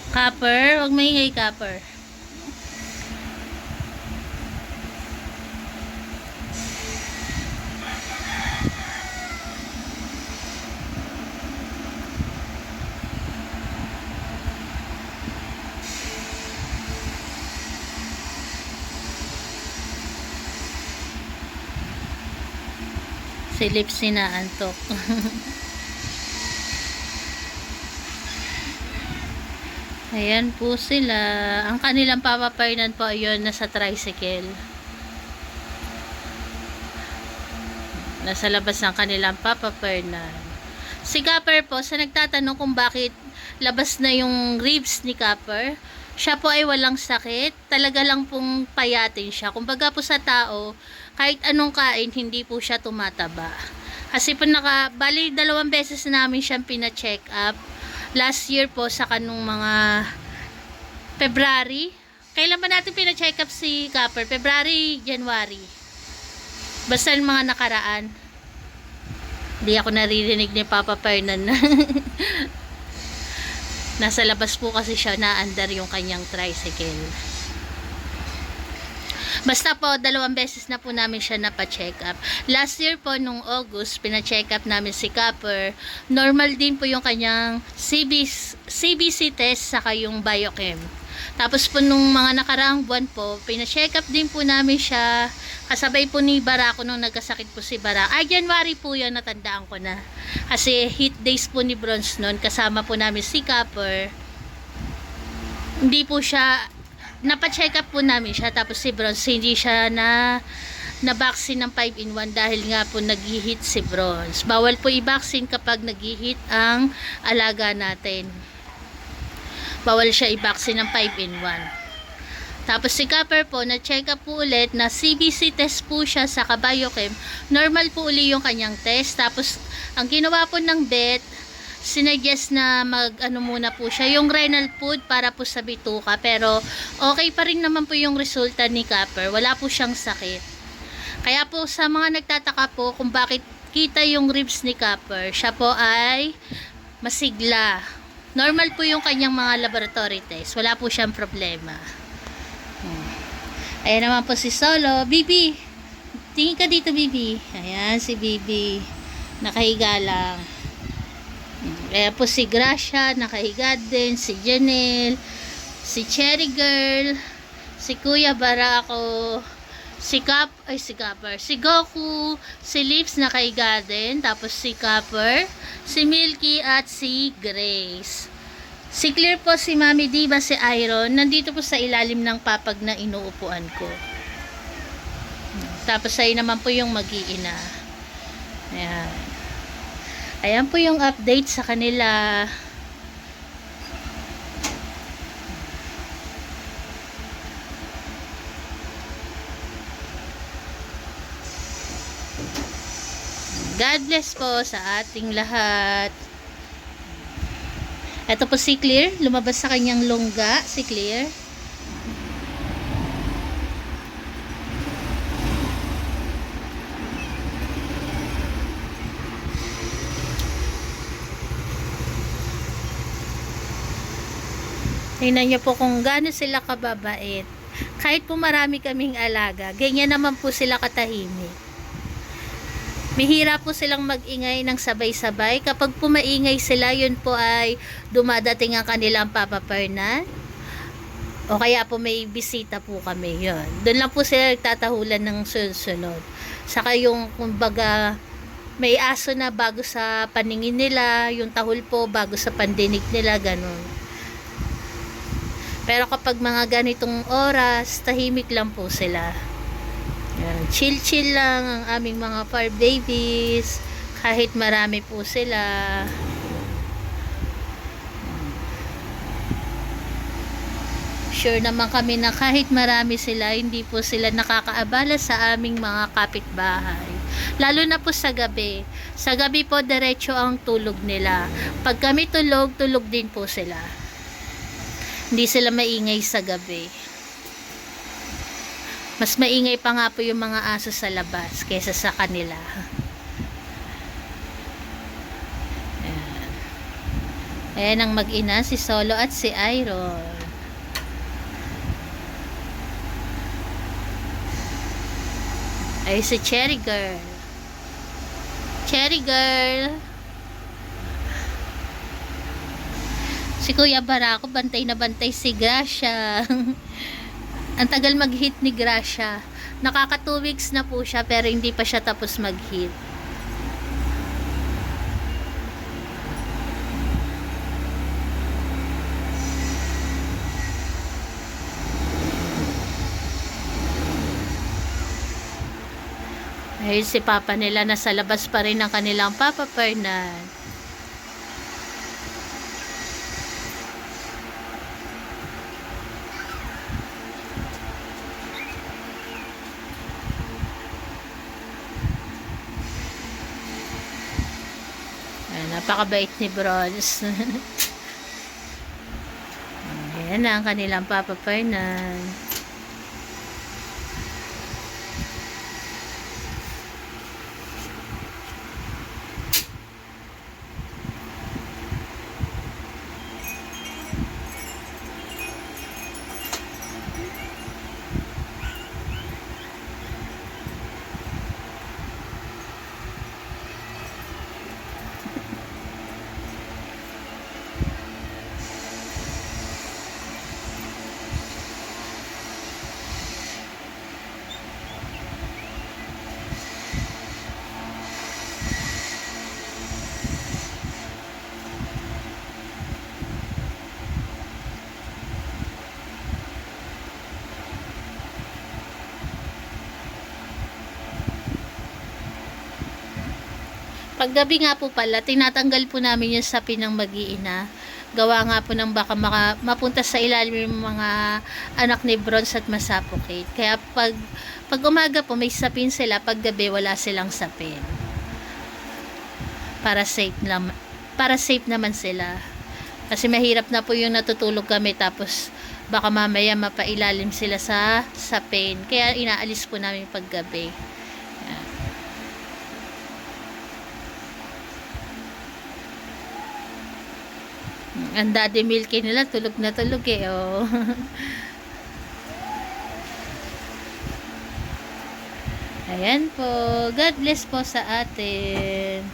Copper, wag maingay, Copper. Si Lips inaantok. Ayan po sila. Ang kanilang papapainan po ayun, nasa tricycle. Nasa labas ng kanilang papapainan. Si Copper po, sa nagtatanong kung bakit labas na yung ribs ni Copper, siya po ay walang sakit. Talaga lang pong payatin siya. Kumbaga po sa tao, kahit anong kain, hindi po siya tumataba. Kasi po bali 2 beses namin siyang pina-check up. Last year po sa kanong mga February. Kailan ba natin pina-check up si Copper? February, January. Basta yung mga nakaraan. Hindi ako naririnig ni Papa Fernan. Nasa labas po kasi siya, naandar yung kanyang tricycle. Basta po, 2 beses na po namin siya napa-check up. Last year po, nung August, pina-check up namin si Copper. Normal din po yung kanyang CBC test saka yung biochem. Tapos po nung mga nakaraang buwan po, pina-check up din po namin siya. Kasabay po ni Barako nung nagkasakit po si Bara. Ay, January po yun, natandaan ko na. Kasi hit days po ni Bronze noon, kasama po namin si Copper. Hindi po siya, napa-check up po namin siya. Tapos si Bronze, hindi siya na-vaccine ng 5-in-1 dahil nga po nag-hit si Bronze. Bawal po i-vaccine kapag nag-hit ang alaga natin. Bawal siya i-vaccine ng 5-in-1. Tapos si Copper po, na-check up po ulit na CBC test po siya sa biochem. Normal po uli yung kanyang test. Tapos, ang ginawa po ng vet, sinuggest na muna po siya, yung renal food para po sa bituka. Pero, okay pa rin naman po yung resulta ni Copper. Wala po siyang sakit. Kaya po, sa mga nagtataka po kung bakit kita yung ribs ni Copper, siya po ay masigla. Normal po yung kanyang mga laboratory test. Wala po siyang problema. Ayan naman po si Solo. Bibi, tingin ka dito, Bibi. Ayan si Bibi, nakahiga lang. Ayan po si Gracia, nakahiga din. Si Janelle, si Cherry Girl, si Kuya Barako, si Copper, si Goku, si Lips, nakahiga din. Tapos si Copper, si Milky at si Grace. Si Clear po, si Mami Diva, si Iron, nandito po sa ilalim ng papag na inuupuan ko. Tapos ay naman po yung mag-iina. Ayan. Ayan po yung update sa kanila. God bless po sa ating lahat. Ito po si Clear, lumabas sa kanyang lungga, si Clear. Tingnan niyo po kung gaano sila kababait. Kahit po marami kaming alaga, ganyan naman po sila katahimik. Bihira po silang mag-ingay ng sabay-sabay. Kapag pumaingay sila, yun po ay dumadating ang kanilang Papa Fernan. O kaya po may bisita po kami, yun. Doon lang po sila nagtatahulan ng sunod-sunod. Saka yung, kumbaga, may aso na bago sa paningin nila, yung tahol po bago sa pandinig nila, ganun. Pero kapag mga ganitong oras, tahimik lang po sila. Yan, chill-chill lang ang aming mga fur babies. Kahit marami po sila. Sure naman kami na kahit marami sila, hindi po sila nakakaabala sa aming mga kapitbahay. Lalo na po sa gabi. Sa gabi po, diretso ang tulog nila. Pag kami tulog, tulog din po sila. Hindi sila maingay sa gabi. Mas maingay pa nga po yung mga aso sa labas kaysa sa kanila. Ayan. Ayan ang mag-ina, si Solo at si Iron. Ay, si Cherry Girl. Cherry Girl. Si Kuya Barako, bantay na bantay si Gracia. Ang tagal mag-hit ni Gracia. Nakaka 2 weeks na po siya pero hindi pa siya tapos mag-hit. Ayun si Papa nila, nasa labas pa rin ang kanilang Papa Fernand. Napakabait ni Bronze. Ayan na ang kanilang Papa Fernand. Paggabi nga po pala, tinatanggal po namin yung sapin ng mag-iina. Gawa nga po ng baka mapunta sa ilalim yung mga anak ni Bronze at masuffocate. Kaya pag umaga po may sapin sila, pag gabi wala silang sapin. Para safe naman sila. Kasi mahirap na po yung natutulog kami tapos baka mamaya mapailalim sila sa sapin. Kaya inaalis po namin paggabi. Ang Daddy Milky nila tulog na tulog eh, oh. Ayan po. God bless po sa atin.